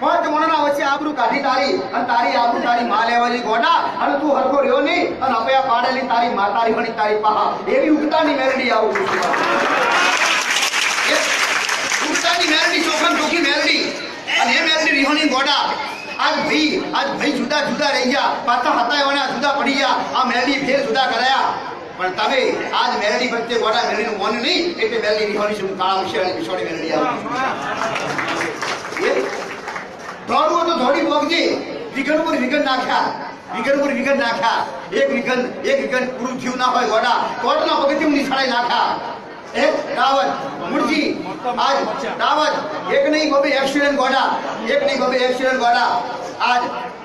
પાંચ મોણા વચ્ચે આબરૂ કાઢી તારી અને તારી આબરૂ તારી માં લેવાની ગોડા અને તું હરખો રહ્યો નહીં અને અપયા પાડેલી તારી માતારી બની તારી પાહા એવી ઉગતાની મેરડી આવું ઉગતાની મેરડી ચોખમ ચોખી મેરડી અને એ મેરડી રીહોની ગોડા આજ ભાઈ જુદા જુદા રહી ગયા પાછા હતા એવાના જુદા પડી ગયા આ મેરડી ફેર જુદા કરાયા પણ તમે આજ મેરડી વચ્ચે ગોડા મેરડીનું મોન નહીં એટલે મેરડી રીહોની શું કાળા વિશે વિછોડી મેરડી આવું દોડવું તો દોડી પોગજે વિઘન પર વિઘન નાખ્યા એક વિઘન પૂરું થયું ના હોય ગોડા કોટના પગથિયું નિશાળે નાખ્યા એક દાવત મુરજી આજ દાવત એક નહીં ગોબે એક્સિડન્ટ ગોડા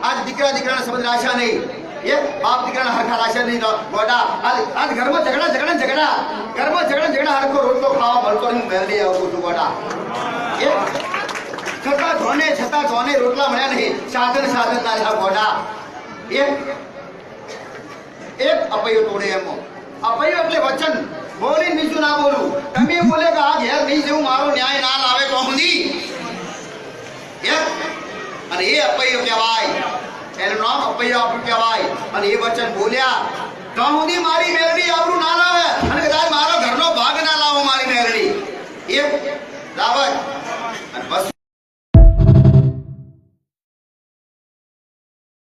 આજ દીકરાના સંબંધ રાશા નહીં એક બાપ દીકરાના હરખા રાશા નહીં ગોડા આજ ઘરમાં ઝઘડા હરખો રોટલો ખાવા મળતો નહીં મેરડી આવું છું ગોડા છતાં જોને રોટલા મળ્યા નહીં સાધન ના થયા ગોડા એક અપૈયો તોડે એમો અપૈયો એટલે વચન બોલી બીજું ના બોલું તમે બોલે કે આ ઘેર નહીં જેવું મારો ન્યાય ના લાવે તો સુધી અને એ અપૈયો કહેવાય એનું નામ અપૈયો આપણું કહેવાય અને એ વચન બોલ્યા તો સુધી મારી મેરડી આબરૂ ના લાવે અને કદાચ મારા